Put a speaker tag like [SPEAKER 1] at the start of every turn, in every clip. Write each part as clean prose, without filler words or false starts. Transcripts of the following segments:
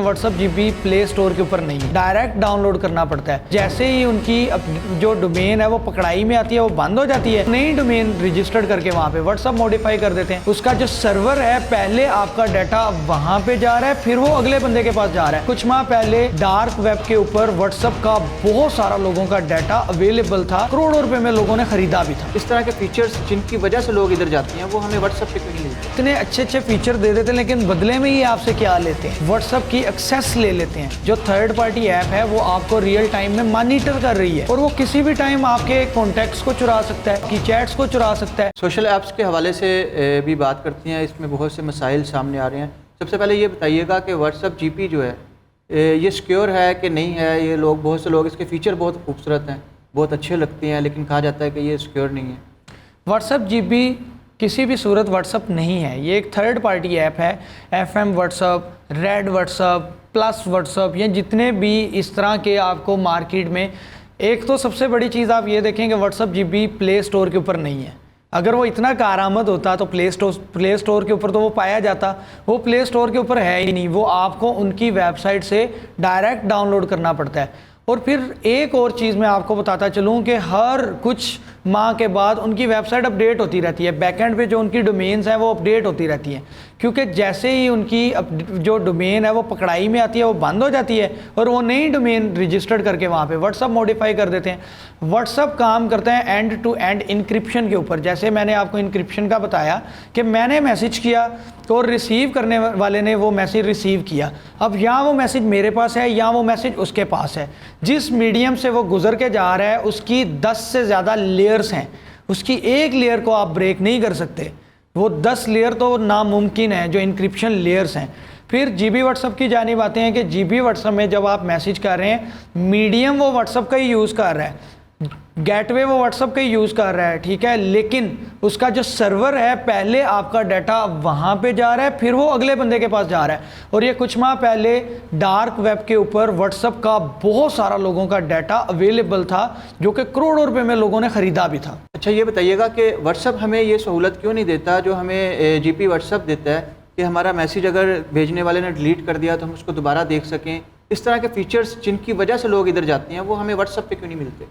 [SPEAKER 1] WhatsApp GB play store के ऊपर नहीं है, डायरेक्ट डाउनलोड करना पड़ता है। जैसे ही उनकी जो डोमेन है वो पकड़ाई में आती है, वो बंद हो जाती है, नई डोमेन रजिस्टर्ड करके वहाँ पे व्हाट्सअप मॉडिफाई कर देते हैं। उसका जो सर्वर है, पहले आपका डाटा वहाँ पे जा रहा है, फिर वो अगले बंदे के पास जा रहा है। कुछ माह पहले डार्क वेब के ऊपर व्हाट्सअप का बहुत सारा लोगों का डाटा अवेलेबल था, करोड़ों रुपए में लोगों ने खरीदा भी था।
[SPEAKER 2] इस तरह के फीचर्स जिनकी वजह से लोग इधर जाते हैं वो हमें व्हाट्सएप पे क्यों नहीं मिलते?
[SPEAKER 1] इतने अच्छे अच्छे फीचर दे देते हैं, लेकिन बदले में ये आपसे क्या लेते हैं? व्हाट्सएप की एक्सेस ले लेते हैं। जो थर्ड पार्टी ऐप है वो आपको रियल टाइम में मॉनिटर कर रही है और वो किसी भी टाइम आपके कॉन्टैक्ट्स को चुरा सकता है, की चैट्स को चुरा सकता है।
[SPEAKER 2] सोशल ऐप्स के हवाले से भी बात करती हैं, इसमें बहुत से मसाइल सामने आ रहे हैं। सबसे पहले ये बताइएगा कि व्हाट्सएप जीपी जो है ये सिक्योर है कि नहीं है? ये लोग, बहुत से लोग, इसके फ़ीचर बहुत खूबसूरत हैं, बहुत अच्छे लगते हैं, लेकिन कहा जाता है कि ये सिक्योर नहीं है।
[SPEAKER 1] व्हाट्सएप जीपी किसी भी सूरत व्हाट्सएप नहीं है, ये एक थर्ड पार्टी ऐप है। FM WhatsApp, red WhatsApp, plus WhatsApp, ये जितने भी इस तरह के आपको मार्केट में, एक तो सबसे बड़ी चीज़ आप ये देखें कि व्हाट्सएप जीपी प्ले स्टोर के ऊपर नहीं है। अगर वो इतना कारआमद होता तो प्ले स्टोर के ऊपर तो वो पाया जाता, वो प्ले स्टोर के ऊपर है ही नहीं। वो आपको उनकी वेबसाइट से डायरेक्ट डाउनलोड करना पड़ता है। और फिर एक और चीज़ मैं आपको बताता चलूँ कि हर कुछ माह के बाद उनकी वेबसाइट अपडेट होती रहती है। बैकएंड पे जो उनकी डोमेन्स हैं वो अपडेट होती रहती हैं, क्योंकि जैसे ही उनकी जो डोमेन है वो पकड़ाई में आती है, वो बंद हो जाती है और वो नई डोमेन रजिस्टर्ड करके वहाँ पे व्हाट्सअप मॉडिफाई कर देते हैं। व्हाट्सअप काम करते हैं एंड टू एंड इनक्रिप्शन के ऊपर। जैसे मैंने आपको इनक्रिप्शन का बताया कि मैंने मैसेज किया और रिसीव करने वाले ने वो मैसेज रिसीव किया। अब यहाँ वो मैसेज मेरे पास है या वो मैसेज उसके पास है, जिस मीडियम से वो गुजर के जा रहा है उसकी 10 से ज़्यादा लेयर्स हैं। उसकी एक लेयर को आप ब्रेक नहीं कर सकते, वो 10 लेयर तो नामुमकिन है जो इनक्रिप्शन लेयर्स हैं। फिर जीबी व्हाट्सअप की जानिब आते हैं कि जीबी व्हाट्सअप में जब आप मैसेज कर रहे हैं, मीडियम वो व्हाट्सअप का ही यूज़ कर रहा है, गेटवे वो व्हाट्सअप का ही यूज़ कर रहा है, ठीक है, लेकिन उसका जो सर्वर है, पहले आपका डाटा वहाँ पे जा रहा है, फिर वो अगले बंदे के पास जा रहा है। और ये कुछ माह पहले डार्क वेब के ऊपर व्हाट्सअप का बहुत सारा लोगों का डाटा अवेलेबल था, जो कि करोड़ों रुपए में लोगों ने ख़रीदा भी था।
[SPEAKER 2] अच्छा, ये बताइएगा कि व्हाट्सअप हमें ये सहूलत क्यों नहीं देता जो हमें जीपी व्हाट्सअप देता है, कि हमारा मैसेज अगर भेजने वाले ने डिलीट कर दिया तो हम उसको दोबारा देख सकें? इस तरह के फ़ीचर्स जिनकी वजह से लोग इधर जाते हैं वो हमें व्हाट्सएप पे क्यों नहीं मिलते?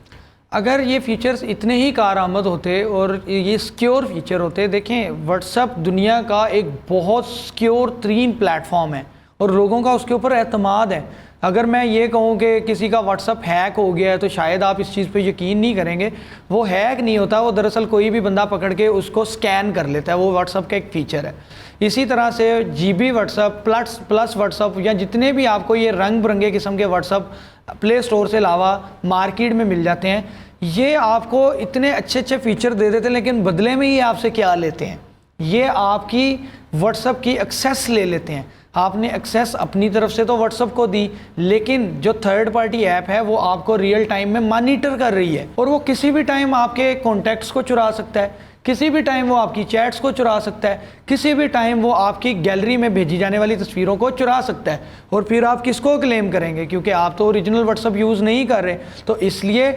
[SPEAKER 1] अगर ये फ़ीचर्स इतने ही कारआमद होते और ये सिक्योर फीचर होते, देखें व्हाट्सएप दुनिया का एक बहुत सिक्योर तरीन प्लेटफॉर्म है और लोगों का उसके ऊपर एतमाद है। अगर मैं ये कहूँ कि किसी का व्हाट्सएप हैक हो गया है तो शायद आप इस चीज़ पे यकीन नहीं करेंगे। वो हैक नहीं होता, वो दरअसल कोई भी बंदा पकड़ के उसको स्कैन कर लेता है, वो व्हाट्सएप का एक फ़ीचर है। इसी तरह से जीबी व्हाट्सएप, प्लस व्हाट्सएप, या जितने भी आपको ये रंग बिरंगे किस्म के व्हाट्सएप प्ले स्टोर से अलावा मार्केट में मिल जाते हैं, ये आपको इतने अच्छे अच्छे फ़ीचर दे देते हैं, लेकिन बदले में ये आपसे क्या लेते हैं? ये आपकी व्हाट्सएप की एक्सेस ले लेते हैं। आपने एक्सेस अपनी तरफ से तो व्हाट्सएप को दी, लेकिन जो थर्ड पार्टी ऐप है वो आपको रियल टाइम में मॉनिटर कर रही है और वो किसी भी टाइम आपके कॉन्टैक्ट्स को चुरा सकता है, किसी भी टाइम वो आपकी चैट्स को चुरा सकता है, किसी भी टाइम वो आपकी गैलरी में भेजी जाने वाली तस्वीरों को चुरा सकता है। और फिर आप किसको क्लेम करेंगे, क्योंकि आप तो ओरिजिनल व्हाट्सएप यूज़ नहीं कर रहे। तो इसलिए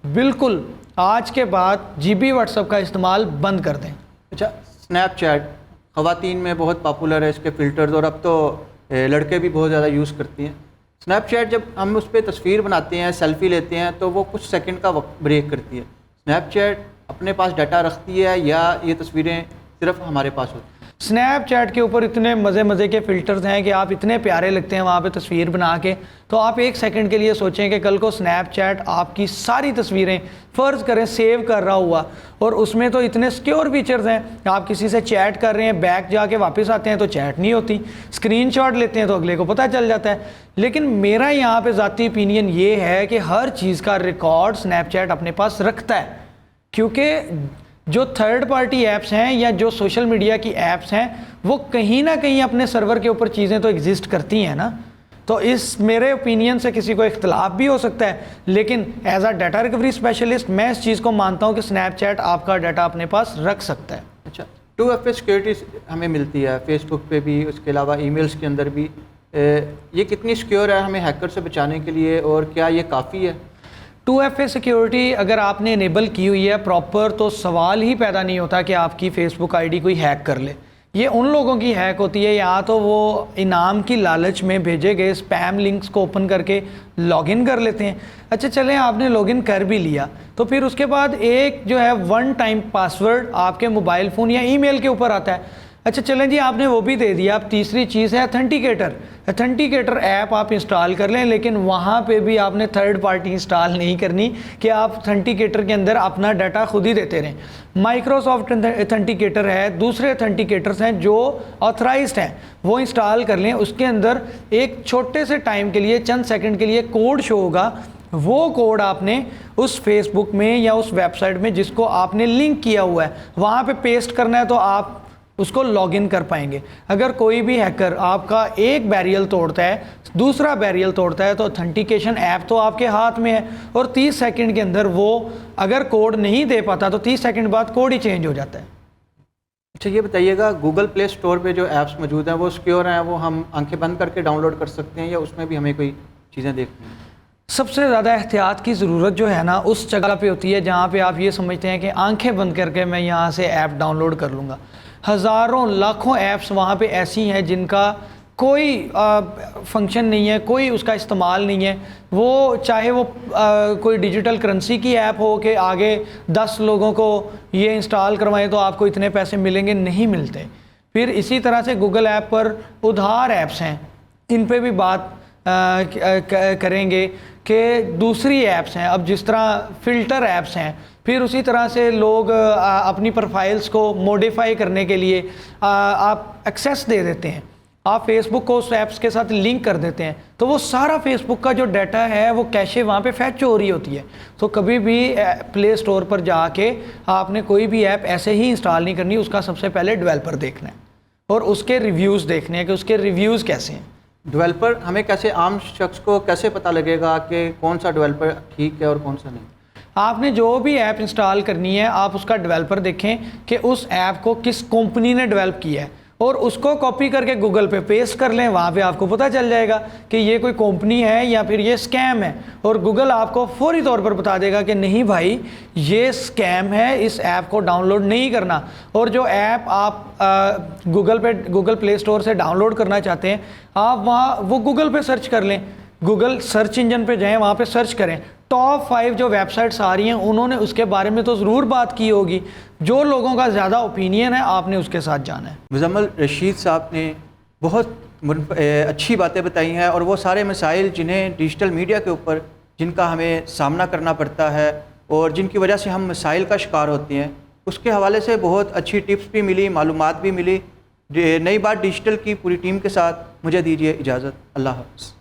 [SPEAKER 1] बिल्कुल आज के बाद जीबी व्हाट्सएप का इस्तेमाल बंद कर दें।
[SPEAKER 2] अच्छा, स्नैपचैट ख़वातीन में बहुत पॉपुलर है, इसके फ़िल्टर्स, और अब तो लड़के भी बहुत ज़्यादा यूज़ करती हैं। स्नैपचैट जब हम उस पर तस्वीर बनाते हैं, सेल्फ़ी लेते हैं, तो वो कुछ सेकंड का वक्त ब्रेक करती है। स्नैपचैट अपने पास डाटा रखती है या ये तस्वीरें सिर्फ हमारे पास होती हैं?
[SPEAKER 1] स्नैपचैट के ऊपर इतने मज़े के फ़िल्टर्स हैं कि आप इतने प्यारे लगते हैं वहाँ पे तस्वीर बना के, तो आप एक सेकंड के लिए सोचें कि कल को स्नैपचैट आपकी सारी तस्वीरें फ़र्ज़ करें सेव कर रहा हुआ, और उसमें तो इतने सिक्योर फीचर्स हैं। आप किसी से चैट कर रहे हैं, बैक जाके वापस आते हैं तो चैट नहीं होती, स्क्रीनशॉट लेते हैं तो अगले को पता चल जाता है। लेकिन मेरा यहाँ पे ज़ाती ओपिनियन ये है कि हर चीज़ का रिकॉर्ड स्नैपचैट अपने पास रखता है, क्योंकि जो थर्ड पार्टी ऐप्स हैं या जो सोशल मीडिया की ऐप्स हैं वो कहीं ना कहीं अपने सर्वर के ऊपर चीज़ें तो एग्जिस्ट करती हैं ना। तो इस मेरे ओपिनियन से किसी को इख्तलाफ भी हो सकता है, लेकिन एज आ डाटा रिकवरी स्पेशलिस्ट मैं इस चीज़ को मानता हूँ कि स्नैपचैट आपका डाटा अपने पास रख सकता है।
[SPEAKER 2] अच्छा, 2FA सिक्योरिटी हमें मिलती है फेसबुक पे भी, उसके अलावा ईमेल्स के अंदर भी, ये कितनी सिक्योर है हमें हैकर से बचाने के लिए, और क्या ये काफ़ी है?
[SPEAKER 1] 2FA सिक्योरिटी अगर आपने इनेबल की हुई है प्रॉपर, तो सवाल ही पैदा नहीं होता कि आपकी फेसबुक आईडी कोई हैक कर ले, ये उन लोगों की हैक होती है, या तो वो इनाम की लालच में भेजे गए स्पैम लिंक्स को ओपन करके लॉगिन कर लेते हैं। अच्छा चलें, आपने लॉगिन कर भी लिया तो फिर उसके बाद एक जो है वन टाइम पासवर्ड आपके मोबाइल फ़ोन या ईमेल के ऊपर आता है। अच्छा चलें जी, आपने वो भी दे दिया। अब तीसरी चीज़ है अथेंटिकेटर। अथेंटिकेटर ऐप आप इंस्टॉल कर लें, लेकिन वहाँ पे भी आपने थर्ड पार्टी इंस्टॉल नहीं करनी कि आप अथेंटिकेटर के अंदर अपना डाटा खुद ही देते रहें। माइक्रोसॉफ्ट अथेंटिकेटर है, दूसरे अथेंटिकेटर्स हैं जो ऑथराइज्ड हैं, वो इंस्टॉल कर लें। उसके अंदर एक छोटे से टाइम के लिए, चंद सेकंड के लिए कोड शो होगा। वो कोड आपने उस फेसबुक में या उस वेबसाइट में जिसको आपने लिंक किया हुआ है वहाँ पे पेस्ट करना है, तो आप उसको लॉगिन कर पाएंगे। अगर कोई भी हैकर आपका एक बैरियर तोड़ता है, दूसरा बैरियर तोड़ता है, तो ऑथेंटिकेशन ऐप तो आपके हाथ में है और 30 सेकंड के अंदर वो अगर कोड नहीं दे पाता तो 30 सेकंड बाद कोड ही चेंज हो जाता है।
[SPEAKER 2] अच्छा ये बताइएगा, गूगल प्ले स्टोर पे जो ऐप्स मौजूद हैं वो सिक्योर हैं, वो हम आंखें बंद करके डाउनलोड कर सकते हैं या उसमें भी हमें कोई चीज़ें देखनी हैं?
[SPEAKER 1] सबसे ज़्यादा एहतियात की ज़रूरत जो है ना उस जगह पे होती है जहाँ पे आप ये समझते हैं कि आंखें बंद करके मैं यहाँ से ऐप डाउनलोड कर लूँगा। हज़ारों लाखों ऐप्स वहाँ पे ऐसी हैं जिनका कोई फंक्शन नहीं है, कोई उसका इस्तेमाल नहीं है। वो चाहे वो कोई डिजिटल करेंसी की ऐप हो कि आगे 10 लोगों को ये इंस्टॉल करवाएं तो आपको इतने पैसे मिलेंगे, नहीं मिलते। फिर इसी तरह से गूगल ऐप पर उधार ऐप्स हैं, इन पे भी बात करेंगे कि दूसरी ऐप्स हैं। अब जिस तरह फ़िल्टर ऐप्स हैं, फिर उसी तरह से लोग अपनी प्रोफाइल्स को मॉडिफाई करने के लिए आप एक्सेस दे देते हैं। आप फेसबुक को उस ऐप्स के साथ लिंक कर देते हैं, तो वो सारा फेसबुक का जो डाटा है वो कैशे वहाँ पे फैच हो रही होती है। तो कभी भी प्ले स्टोर पर जाके आपने कोई भी ऐप ऐसे ही इंस्टॉल नहीं करनी। उसका सबसे पहले डेवलपर देखना है और उसके रिव्यूज़ देखने हैं कि उसके रिव्यूज़ कैसे हैं।
[SPEAKER 2] डेवलपर हमें कैसे, आम शख्स को कैसे पता लगेगा कि कौन सा डेवलपर ठीक है और कौन सा नहीं?
[SPEAKER 1] आपने जो भी ऐप इंस्टॉल करनी है आप उसका डेवलपर देखें कि उस ऐप को किस कंपनी ने डेवलप किया है और उसको कॉपी करके गूगल पे पेस्ट कर लें। वहाँ पे आपको पता चल जाएगा कि ये कोई कंपनी है या फिर ये स्कैम है, और गूगल आपको फौरी तौर पर बता देगा कि नहीं भाई ये स्कैम है, इस ऐप को डाउनलोड नहीं करना। और जो ऐप आप गूगल प्ले स्टोर से डाउनलोड करना चाहते हैं, आप वहाँ वो गूगल पे सर्च कर लें, गूगल सर्च इंजन पे जाएं, वहाँ पे सर्च करें। टॉप 5 जो वेबसाइट्स आ रही हैं उन्होंने उसके बारे में तो ज़रूर बात की होगी। जो लोगों का ज़्यादा ओपिनियन है आपने उसके साथ जाना है।
[SPEAKER 2] मुज़म्मिल रशीद साहब ने बहुत अच्छी बातें बताई हैं, और वो सारे मसाइल जिन्हें डिजिटल मीडिया के ऊपर जिनका हमें सामना करना पड़ता है और जिनकी वजह से हम मसाइल का शिकार होते हैं, उसके हवाले से बहुत अच्छी टिप्स भी मिली, मालूमात भी मिली। नई बात डिजिटल की पूरी टीम के साथ मुझे दीजिए इजाज़त। अल्लाह हाफ़िज़।